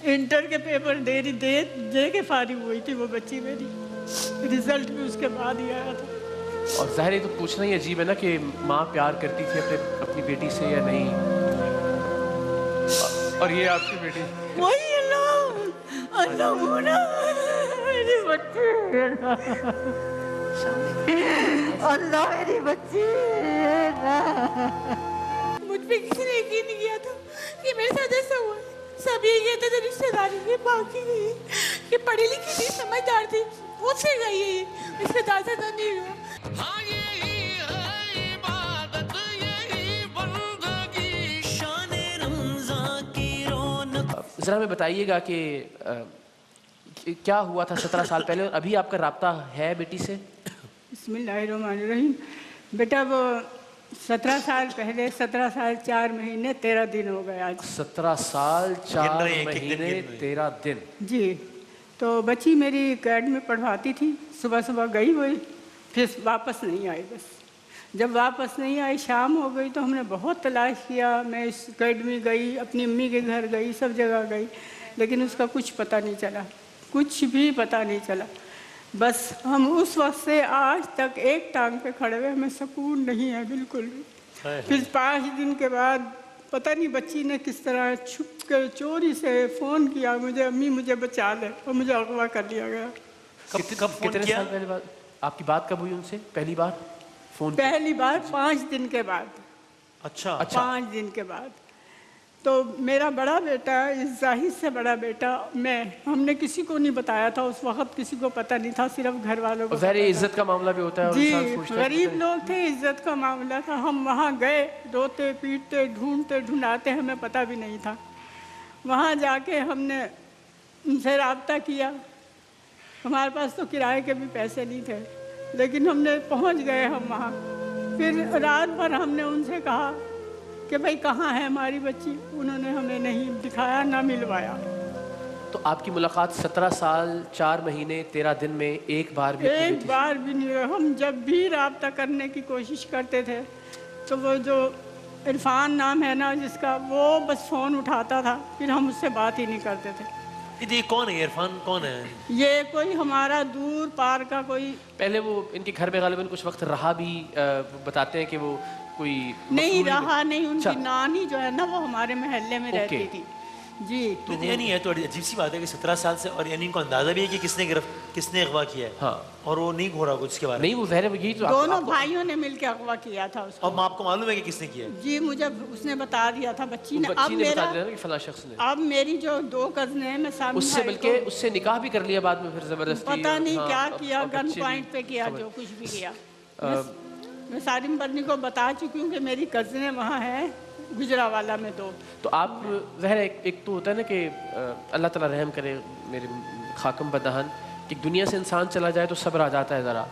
Inter के paper दे के फारिग हुई थी वो बच्ची मेरी, रिजल्ट भी उसके बाद ही आया था। اور ظاہر یہ تو پوچھنا ہی عجیب ہے نا کہ ماں پیار کرتی تھی اپنی بیٹی سے یا نہیں، اور یہ آپ کی بیٹی وہی اللہ ہونا میری بچی، اللہ میری بچی، مجھ پہ کسی نے یقین نہیں کیا تھا کہ میرے ساتھ ایسا ہوا ہے۔ سب یہ کہتے تھے رشتے داری میں باقی گئی کہ پڑھی لکھی تھی، سمجھدار تھی، مجھ سے گئی ہے یہ، اس کے دادا تو نہیں ہوا۔ ذرا ہمیں بتائیے گا کہ کیا ہوا تھا 17 سال پہلے، اور ابھی آپ کا رابطہ ہے بیٹی سے؟ بسم اللہ الرحمن الرحیم۔ بیٹا وہ 17 سال پہلے 17 سال 4 مہینے 13 دن ہو گئے آج۔ 17 سال 4 مہینے 13 دن۔ جی، تو بچی میری کیڈ میں پڑھواتی تھی، صبح صبح گئی ہوئی، پھر واپس نہیں آئی۔ بس جب واپس نہیں آئی شام ہو گئی تو ہم نے بہت تلاش کیا، میں اس اکیڈمی گئی، اپنی امی کے گھر گئی، سب جگہ گئی، لیکن اس کا کچھ پتہ نہیں چلا، کچھ بھی پتہ نہیں چلا۔ بس ہم اس وقت سے آج تک ایک ٹانگ پہ کھڑے ہوئے، ہمیں سکون نہیں ہے بالکل بھی۔ پھر 5 دن کے بعد پتہ نہیں بچی نے کس طرح چھپ کے چوری سے فون کیا مجھے، امی مجھے بچا لے، اور مجھے اغوا کر لیا گیا۔ کتنے سال پہلے آپ کی بات کب ہوئی ان سے پہلی بار فون؟ پہلی بار 5 دن کے بعد۔ اچھا 5 دن کے بعد۔ تو میرا بڑا بیٹا، اس زاہد سے بڑا بیٹا، ہم نے کسی کو نہیں بتایا تھا اس وقت، کسی کو پتہ نہیں تھا، صرف گھر والوں کو۔ ظاہر عزت کا معاملہ بھی ہوتا ہے، جی غریب لوگ تھے، عزت کا معاملہ تھا۔ ہم وہاں گئے، روتے پیٹتے ڈھونڈاتے، ہمیں پتہ بھی نہیں تھا۔ وہاں جا کے ہم نے ان سے رابطہ کیا، ہمارے پاس تو کرائے کے بھی پیسے نہیں تھے، لیکن ہم نے پہنچ گئے ہم وہاں۔ پھر رات بھر ہم نے ان سے کہا کہ بھائی کہاں ہے ہماری بچی، انہوں نے ہمیں نہیں دکھایا، نہ ملوایا۔ تو آپ کی ملاقات 17 سال 4 مہینے 13 دن میں ایک بار بھی نہیں ہوئی۔ ہم جب بھی رابطہ کرنے کی کوشش کرتے تھے تو وہ جو عرفان نام ہے نا جس کا، وہ بس فون اٹھاتا تھا، پھر ہم اس سے بات ہی نہیں کرتے تھے۔ یہ کون ہے عرفان؟ کون ہے یہ کوئی ہمارا دور پار کا کوئی، پہلے وہ ان کے گھر میں غالباً کچھ وقت رہا بھی، بتاتے ہیں کہ وہ کوئی نہیں رہا نہیں، ان کی نانی جو ہے نا وہ ہمارے محلے میں رہتی تھی۔ جی تو یعنی ہے تو عجیب سی بات ہے کہ 17 سال سے، اور یعنی ان کو اندازہ بھی ہے کہ کس نے اغوا کیا ہے، ہاں، اور وہ نہیں گھوڑا کچھ کے بارے میں؟ نہیں وہ ظاہر ہے یہی تو دونوں بھائیوں نے مل کے اغوا کیا تھا اس کو۔ اب آپ کو معلوم ہے کہ کس نے کیا ہے؟ جی مجھے اس نے بتا دیا تھا، بچی نے۔ بچی نے بتا دیا کہ فلاں شخص نے۔ اب میری جو 2 کزن ہیں، میں سامنے اس سے بلکہ اس سے نکاح بھی کر لیا بعد میں، پھر زبردستی پتہ نہیں کیا کیا، گن پوائنٹ پہ کیا، جو کچھ بھی کیا۔ میں سالم برنی کو بتا چکی ہوں کہ میری کزنیں وہاں ہیں گجراوالا میں 2۔ تو آپ ظاہر ایک تو ہوتا ہے نا کہ اللہ تعالیٰ رحم کرے میرے خاکم بدہن، کہ دنیا سے انسان چلا جائے تو صبر آ جاتا ہے ذرا،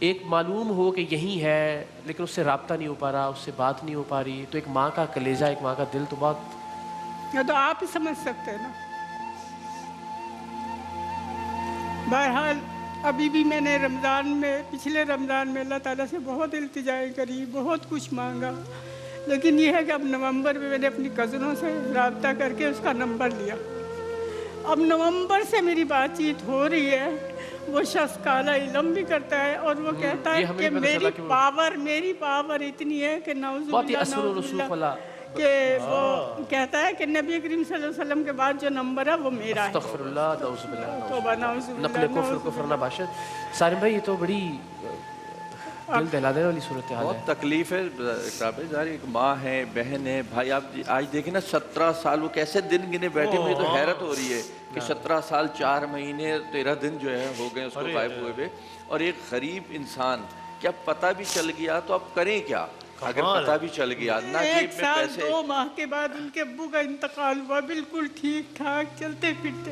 ایک معلوم ہو کہ یہی ہے لیکن اس سے رابطہ نہیں ہو پا رہا، اس سے بات نہیں ہو پا رہی، تو ایک ماں کا کلیجہ، ایک ماں کا دل تو بہت، یہ تو آپ ہی سمجھ سکتے ہیں نا۔ بہرحال ابھی بھی میں نے پچھلے رمضان میں اللہ تعالیٰ سے بہت التجائیں کری، بہت کچھ مانگا، لیکن یہ ہے کہ اب نومبر میں نے اپنی کزنوں سے رابطہ کر کے اس کا نمبر لیا۔ اب نومبر سے میری بات چیت ہو رہی ہے۔ وہ شخص کالا علم بھی کرتا ہے، اور وہ کہتا ہے کہ میری پاور اتنی ہے کہ نعوذ باللہ کہ وہ کہتا ہے کہ نبی کریم صلی اللہ علیہ وسلم کے بعد جو نمبر ہے وہ میرا ہے۔ استغفر اللہ، نعوذ توبہ، نعوذ باللہ، نقل کفر نہ باشد۔ سالم بھائی یہ تو بڑی دل دہلا دینے والی صورتحال ہے، بہت تکلیف ہے۔ ایک ماں ہے، بہن ہے، بھائی۔ آپ آج دیکھیں نا 17 سال وہ کیسے دن گنے بیٹھے، مجھے تو حیرت ہو رہی ہے کہ 17 سال 4 مہینے 13 دن جو ہے ہو گئے اس کو غائب ہوئے ہوئے، اور ایک غریب انسان، کیا پتہ بھی چل گیا تو اب کریں کیا اگر پتہ بھی چل گیا؟ نہ جیب میں پیسے۔ 1 سال 2 ماہ کے بعد ان کے ابو کا انتقال ہوا، بالکل ٹھیک ٹھاک چلتے پھرتے،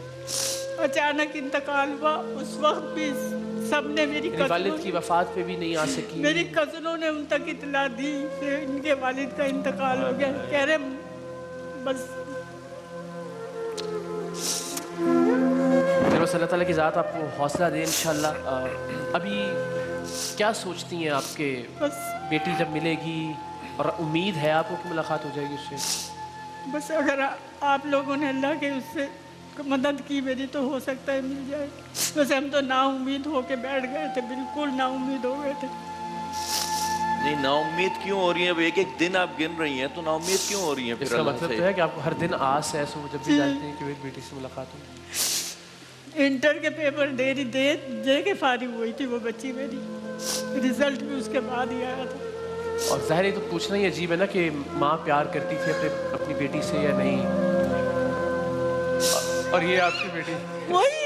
اچانک انتقال ہوا۔ اس وقت بھی سب نے میری والد کی وفات پہ بھی نہیں آ سکی، میری کزنوں نے ان تک اطلاع دی کہ ان کے والد کا انتقال ہو گیا، کہہ رہے بس بس اللہ تعالیٰ کی ذات آپ کو حوصلہ دے انشاءاللہ۔ ابھی کیا سوچتی ہیں آپ کے بیٹی جب ملے گی، اور امید ہے آپ کو کہ ملاقات ہو جائے گی اس سے؟ بس اگر آپ لوگوں نے اللہ کے اس سے मदद की मेरी तो हो सकता है मिल जाए। वैसे हम तो नाउम्मीद होके बैठ गए थे, बिल्कुल नाउम्मीद हो गए थे। नहीं, नाउम्मीद क्यों हो रही है? एक एक दिन आप गिन रही हैं, तो नाउम्मीद क्यों हो रही हैं? फिर इसका अल्लाह मतलब से तो है कि आपको हर दिन आस है, सो जब भी जानते हैं कि मेरी बेटी से मुलाकात होगी। इंटर के पेपर दे के फारिग हुई थी वो बच्ची मेरी, रिजल्ट भी उसके बाद ही आया था। और ज़ाहिर है तो पूछना ही अजीब है ना कि माँ प्यार करती थी अपनी बेटी से या नहीं। और ये आपकी बेटी वही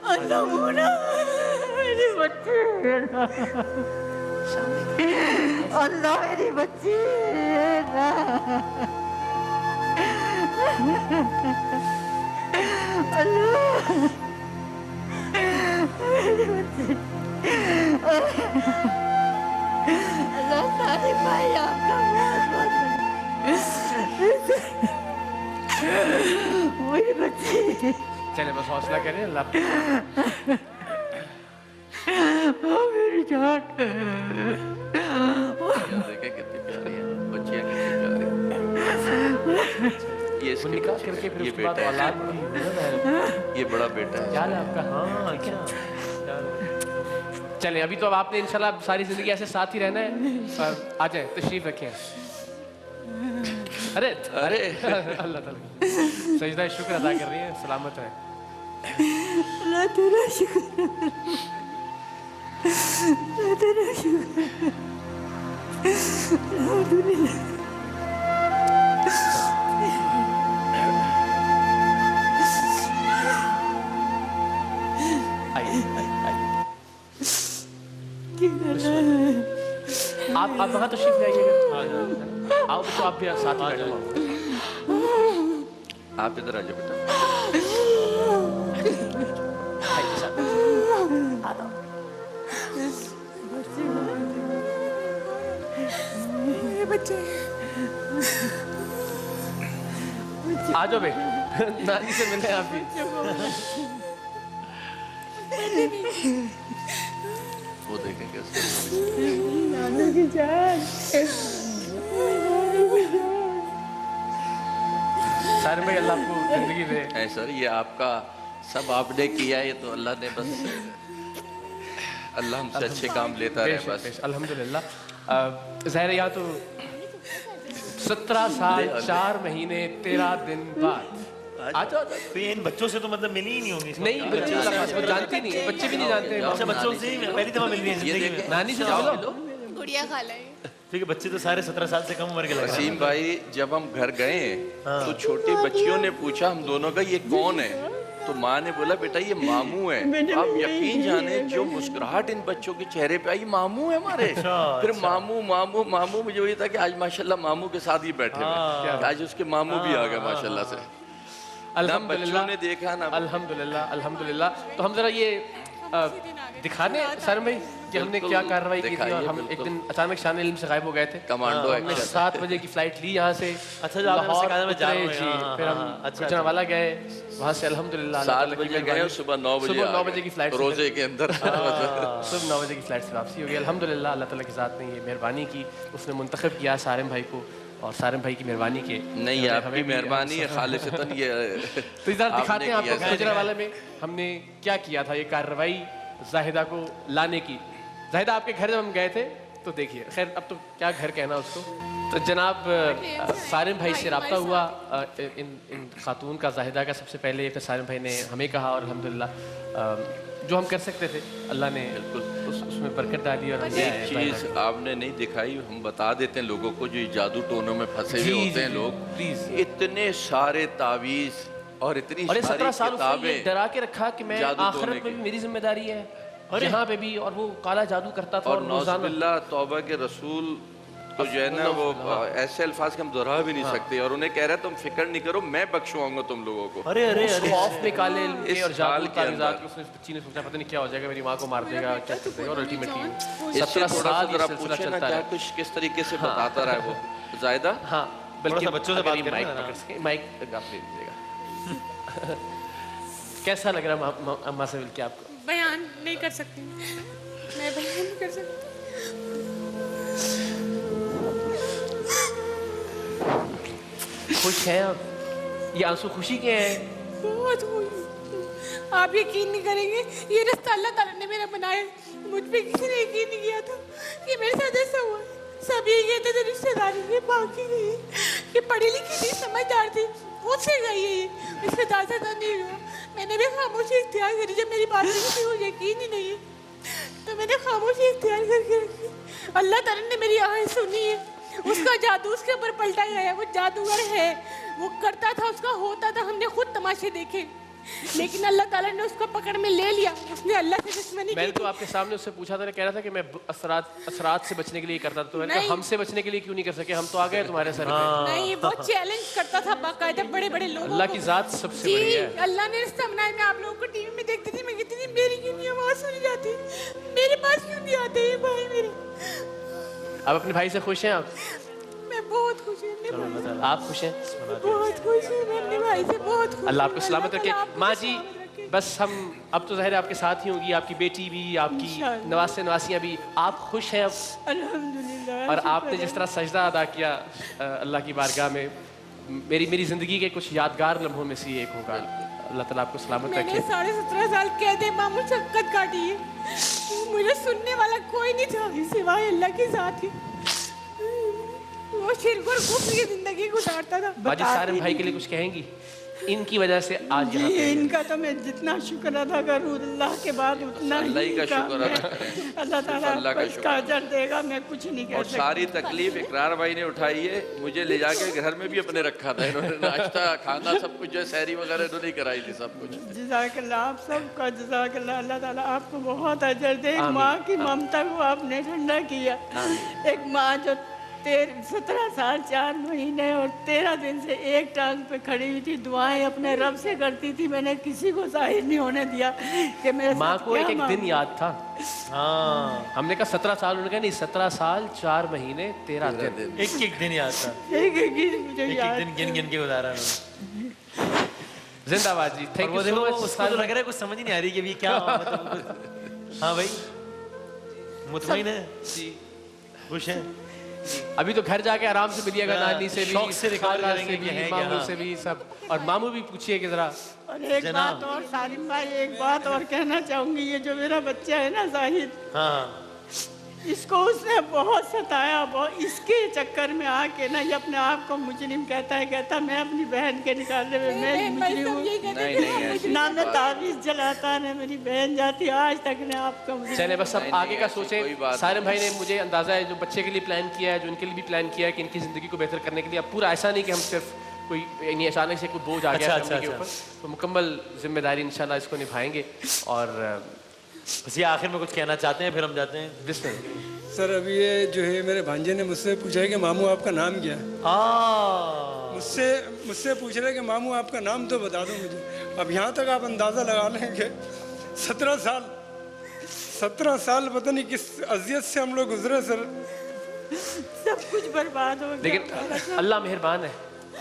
अल्लाह होना मेरी बच्ची, अल्लाह मेरी बच्ची है ना। अल्लाह मेरी बच्ची, अल्लाह सारे भाई आपका बहुत मेरी बच्ची, चले बस हौसला करें, अल्लाह मेरी जान। देखें कितनी प्यारी है बच्चियाँ, कितनी प्यारी है। ये इसके निकाह बच्चे करके हैं, फिर ये उसके बाद बेटा औलाद है, भी हुई ना। ये बड़ा बेटा है। क्या है आपका? हाँ अच्छा। चले अभी तो अब आपने इंशाल्लाह सारी जिंदगी ऐसे साथ ही रहना है। आ जाए, तशरीफ रखें। अरे अरे अल्लाह ताला सजदा शुक्र अदा कर रही है, सलामत है। अल्लाह तेरा शुक्र, अल्लाह तेरा शुक्र, अल्हम्दुलिल्लाह। आप वहाँ तशरीफ ले आइएगा। आओ तो आप भी साथ ही बैठो। आप इधर आ जाओ बेटा। ये बच्चे आ जाओ बे, नानी से मिले आप भी। वो देखें कैसे। नाना की जान, सारे भाई अल्लाह आपको जिंदगी दे। है सर, ये आपका सब आपने किया, ये तो अल्लाह ने बस, अल्लाह हमसे अच्छे काम लेता रहे बेशक, बस। बेशक, अल्हम्दुलिल्लाह। ज़ाहिर है यहाँ तो 17 साल 4 महीने 13 दिन बाद आ जाओ। तो ये इन बच्चों से तो मतलब मिली ही नहीं होंगी। नहीं बच्चे मुलाकात वो जानती नहीं, बच्चे भी नहीं जानते। अच्छा, बच्चों से ही पहली दफा मिल रही है जिंदगी में। नानी से मिलो। गुड़िया खाला है। ठीक है, बच्चे तो सारे 17 साल से कम उम्र के लग रहे हैं। वसीम भाई, जब हम घर गए तो छोटी बच्चियों ने पूछा हम दोनों का ये कौन है, तो माँ ने बोला बेटा ये मामू है। आप यकीन जाने जो मुस्कुराहट इन बच्चों के चेहरे पे आई, मामू है हमारे। फिर मामू मामू मामू, मुझे वही था कि आज माशाल्लाह मामू के साथ ही बैठे हुए, आज उसके मामू भी आ गए माशाल्लाह से। ना बच्चों ने देखा ना। अल्हम्दुलिल्लाह अल्हम्दुलिल्लाह। तो हम जरा ये दिखाने सर में कि हमने क्या कार्रवाई की थी। और हम एक दिन अचानक शान इल्म से गायब हो गए थे। कमांडो हमने 7 बजे की फ्लाइट ली यहाँ से। अच्छा, जो आपने लाहौर सिखाया मैं जा रहा हूँ, उतरे जी, हाँ, फिर हम हाँ, अच्छा, गुजरांवाला गए, वहाँ से अल्हम्दुलिल्लाह 7 बजे गए, सुबह 9 बजे सुबह 9 आ बजे की गए, फ्लाइट से रोजे के अंदर। सुबह 9 बजे की फ्लाइट से वापसी हो गई। अल्हम्दुलिल्लाह अल्लाह ताला की ज़ात ने ये मेहरबानी की, उसने मुंतखब किया सारिम भाई को, और सारिम भाई की मेहरबानी के नहीं, आपकी मेहरबानी है खालिसतन ये। तो इधर दिखाते हैं आपको गुजरांवाला में हमने क्या किया था, ये कार्रवाई जाहिदा को लाने की। जाहिदा आपके घर जब हम गए थे तो देखिए, खैर अब तो क्या घर कहना उसको। तो जनाब सारिम भाई से रब्ता हुआ इन खातून का, जाहिदा का। सबसे पहले सारिम भाई ने हमें कहा, और अल्हम्दुलिल्लाह जो हम कर सकते थे अल्लाह ने उसमें बरकत डाली। और एक चीज आपने नहीं दिखाई, हम बता देते हैं लोगों को जो जादू टोनों में फंसे हुए होते हैं लोग। प्लीज। इतने सारे तावीज और इतनी और 17 सारी साल उसने ये किताबें डरा के रखा कि मैं जादू आखिरत टोने में की। भी मेरी जिम्मेदारी है, यहाँ पे भी। और वो काला जादू करता था। और और रोजाना नौजुबिल्लाह तौबा के रसूल तो जो है ना वो ऐसे अल्फाज के हम दोहरा भी नहीं सकते। और उन्हें कह रहा है तुम फिक्र नहीं करो, मैं बख्शवाऊंगा तुम लोगों को। अरे अरे उस अरे, खौफ में काले इल्म के इस और जादू साल के तावीज़ात अंदर। के उसने बच्ची ने सोचा पता नहीं क्या हो जाएगा, मेरी माँ को मार देगा, क्या कर देगा। और अल्टीमेटली इससे 17 थोड़ा सा साल ये जरा सिलसिला पूछे ना चलता क्या रहा। कुछ किस तरीके से बताता रहा है वो जायदा। हाँ, बल्कि थोड़ा सा बच्चों से अगर बात ये करें माइक ना। पकड़ सके, माइक आप ले लीजिएगा। कैसा लग रहा है अम्मा से मिलके आपको? बयान नहीं कर सकती, मैं बयान नहीं कर सकती। खुश हैं आप? ये आंसू खुशी के हैं बहुत खुश हूँ। आप यकीन नहीं करेंगे, ये रिश्ता अल्लाह ताला ने मेरा बनाया। मुझ पे किसी ने यकीन नहीं किया था कि मेरे साथ ऐसा हुआ। सब ये कहते थे रिश्तेदारी में बाकी गई कि पढ़ी लिखी थी, समझदार थी, मुझसे गई है ये, इसके दादा तो नहीं हुआ। मैंने भी खामोशी इख्तियार करी। जब मेरी बात किसी को यकीन ही नहीं है तो मैंने खामोशी इख्तियार करके रखी। अल्लाह ताला ने मेरी आवाज़ सुनी है। उसका जादू उसके ऊपर पलटा गया। वो जादूगर है, वो करता था, उसका होता था, हमने खुद तमाशे देखे, लेकिन अल्लाह ताला ने उसको पकड़ में ले लिया। उसने अल्लाह से दुश्मनी की मैंने तो थी। आपके सामने उससे पूछा था, कह रहा था कि मैं असरात से बचने के लिए करता था। तो मैंने कहा नहीं। हमसे बचने के लिए क्यों नहीं कर सके, हम तो आ गए तुम्हारे सर पे। नहीं, वो चैलेंज करता था बाकायदा बड़े बड़े लोगों अल्लाह को। की जात सबसे जी, बड़ी है। अल्लाह ने रिश्ता बनाया। मैं आप लोगों को टीवी में देखती थी, मैं कहती थी मेरी क्यों नहीं आवाज़ सुनी जाती, मेरे पास क्यों नहीं आते ये भाई मेरे। अब अपने भाई से खुश हैं आप? मैं बहुत खुश हूँ अपने भाई से, आप खुश हैं? बहुत खुश हूँ मैं अपने भाई से, बहुत खुश अल्लाह हूँ। आपको सलामत रखे। ताला आपको माँ जी सलामत रखे। बस हम अब तो ज़ाहिर है आपके साथ ही होगी, आपकी बेटी भी, आपकी इंशाअल्लाह। नवासे नवासियाँ भी। आप खुश हैं अब? अल्हम्दुलिल्लाह। और आपने जिस तरह सजदा अदा किया अल्लाह की बारगाह में, मेरी ज़िंदगी के कुछ यादगार लम्हों में से ये एक होगा। अल्लाह ताला आपको सलामत मैंने रखे। 17.5 साल कैदे मामूल शक्कत काटी है। मुझे सुनने वाला कोई नहीं था सिवाय अल्लाह के साथ ही। वो शिरक और कुफ्र की जिंदगी गुजारता था। बाजी सारे भाई के लिए कुछ कहेंगी? इनकी वजह से आज यहाँ जी, पे हैं। इनका तो मैं जितना शुक्र अदा करूँ अल्लाह के बाद उतना अल्लाह ही का काम शुक्र है। अदा अल्लाह ताला अल्लाह का आपको इसका अजर देगा, मैं कुछ नहीं कह और सकती। सारी तकलीफ इकरार भाई ने उठाई है। मुझे ले जाके घर में भी अपने रखा था इन्होंने, नाश्ता खाना सब कुछ जो है, सहरी वगैरह इन्होंने कराई थी सब कुछ। जज़ाकल्लाह, आप सबका जज़ाकल्लाह। अल्लाह ताला आपको बहुत अजर दे। एक आमीन। माँ की ममता को आपने ठंडा किया। एक माँ जो 17 साल 4 महीने और 13 दिन से एक टांग पे खड़ी हुई थी, दुआएं अपने रब से करती थी। मैंने किसी को जाहिर नहीं होने दिया कि मेरे माँ साथ को क्या एक दिन मामला। याद था। हाँ, हमने कहा 17 साल, उन्होंने कहा नहीं 17 साल 4 महीने 13 दिन। एक एक दिन याद था, एक एक चीज़ मुझे एक याद। दिन गिन गिन के गुजारा उन्होंने। जिंदाबाद जी, और थैंक वो यू देखो सो मच। उसको तो लग रहा है कुछ समझ ही नहीं आ रही कि अभी क्या मतलब कुछ- हाँ भाई, मुतमईन है, खुश है। अभी तो घर जाके आराम से मिलिएगा, हाँ, नानी से भी, शौक से रिकॉर्ड खाला करेंगे से कि भी, है क्या, मामू हाँ। से भी सब। और मामू भी पूछिए कि जरा। और एक जनाब। बात और सालिम भाई, एक बात और कहना चाहूँगी। ये जो मेरा बच्चा है ना जाहिद, हाँ, इसको उसने बहुत सताया। बहुत इसके चक्कर में आके ना ये अपने आप को मुजरिम कहता मैं अपनी बहन के निकालने में मैं मुजरिम हूँ। नहीं ऐसी ना मैं बात तावीज़ जलाता ना मेरी बहन जाती, आज तक ने आपका मुजरिम। चले बस अब नहीं, आगे का ऐसी कोई सोचें। बात सारिम भाई ने मुझे अंदाजा है जो बच्चे के लिए प्लान किया है, जो इनके लिए भी प्लान किया है कि इनकी ज़िंदगी को बेहतर करने के लिए। अब पूरा ऐसा नहीं कि हम सिर्फ कोई यानी अचानक से कोई बोझ आ गया अच्छा, फैमिली के अच्छा, ऊपर, तो मुकम्मल जिम्मेदारी इंशाल्लाह इसको निभाएंगे। और बस ये आखिर में कुछ कहना चाहते हैं, फिर हम जाते हैं। बिस्मिल्लाह। सर अभी ये जो है मेरे भांजे ने मुझसे पूछा है कि मामू आपका नाम क्या है। मुझसे पूछ रहे हैं कि मामू आपका नाम तो बता दो मुझे। अब यहाँ तक आप अंदाज़ा लगा लें कि 17 साल पता नहीं किस अजियत से हम लोग गुजरे सर। सब कुछ बर्बाद हो गया। लेकिन अल्लाह मेहरबान है।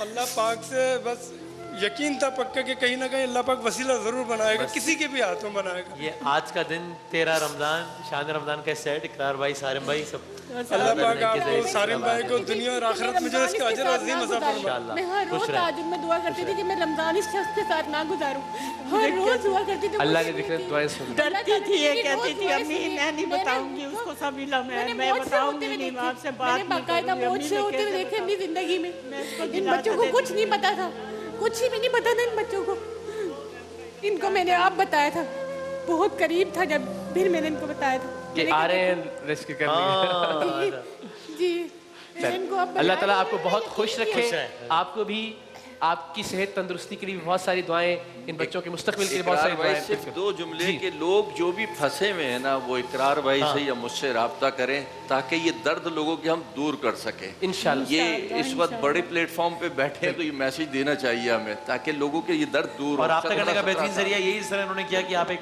अल्लाह पाक से बस यकीन था पक्का कि कहीं ना कहीं अल्लाह पाक वसीला ज़रूर बनाएगा, किसी के भी हाथों बनाएगा। ये आज का दिन 13 रमज़ान, शान रमज़ान का सेट, इकरार भाई, सारिम भाई सब। अल्लाह पाक आपको सारिम भाई को दुनिया और आखिरत में जो है इसका अजर अजीम अता फरमाए। मैं हर रोज ताजुद में दुआ करती थी कि मैं रमजान इस शख्स के साथ ना गुजारूं। हर रोज दुआ करती थी। अल्लाह ने देखा दुआएं सुन। डरती थी, ये कहती थी अम्मी मैं नहीं बताऊंगी उसको सभी लम्हे, मैं बताऊंगी नहीं, मैं आपसे बात मैंने नहीं बाकायदा करूंगी। मौत अम्मी से ने होते हुए कैसे देखे अपनी जिंदगी में। इसको इन दिलासा बच्चों को देती कुछ नहीं पता था, कुछ ही भी नहीं पता था इन बच्चों को। इनको मैंने आप बताया था, बहुत करीब था जब फिर मैंने इनको बताया था। कि आ रहे हैं रेस्क्यू करने। जी मैंने इनको अब अल्लाह ताला बताया। आपको बहुत खुश रखे। खुश रहे। आपको भी आपकी सेहत तंदुरुस्ती के लिए भी बहुत सारी दुआएं, इन बच्चों के मुस्तकबिल के लिए बहुत इकरार सारी भाई दुआएं। सिर्फ 2 जुमले के लोग जो भी फंसे हुए हैं ना, वो इकरार भाई से या मुझसे राब्ता करें ताकि ये दर्द लोगों के हम दूर कर सकें। इंशाल्लाह। ये इस वक्त बड़े प्लेटफॉर्म पे बैठे हैं तो ये मैसेज देना चाहिए हमें ताकि लोगों के ये दर्द दूर और हो। आपका करने का 17 बेहतरीन साल। जरिया यही इस तरह उन्होंने किया कि आप एक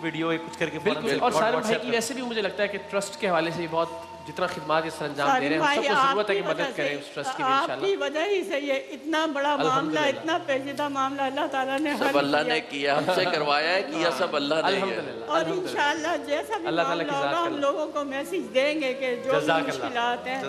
वीडियो एक कुछ करके फौरन बिल्कुल। से और सारिम भाई WhatsApp की पे- वैसे भी मुझे लगता है कि ट्रस्ट के हवाले से भी बहुत जितना खिदमत इस अंजाम दे रहे हैं, हम सबको ज़रूरत है कि मदद करें उस ट्रस्ट की भी इंशाल्लाह। आपकी वजह ही से ये इतना बड़ा मामला, इतना पेचीदा मामला अल्लाह ताला ने सब अल्लाह ने किया, हमसे करवाया है, किया सब अल्लाह ने है। अल्हम्दुलिल्लाह, और इंशाल्लाह जैसा भी अल्लाह ताला की मामला ज़ात होगा हम करे। लोगों को मैसेज देंगे कि जो भी मुश्किलात हैं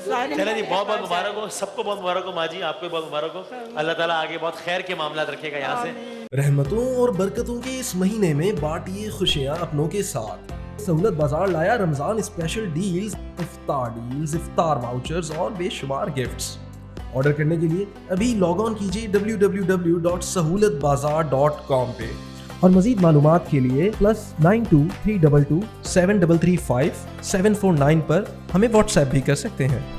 सारी चले जी, बहुत बहुत हमारे मुबारक हो, सबको बहुत मुबारक हो, माँ जी आपको भी बहुत मुबारक हो। अल्लाह ताला आगे बहुत खैर के मामला रखेगा यहाँ से। रहमतों और बरकतों के इस महीने में बांटिए खुशियां अपनों के साथ। सहूलत बाजार लाया रमजान स्पेशल डील्स, इफ्तार वाउचर्स और बेशुमार गिफ्ट्स। ऑर्डर करने के लिए अभी लॉग ऑन कीजिए www.sahulatbazaar.com पे और मजीद मालूमात के लिए +92 322 7335 749 पर हमें व्हाट्सएप भी कर सकते हैं।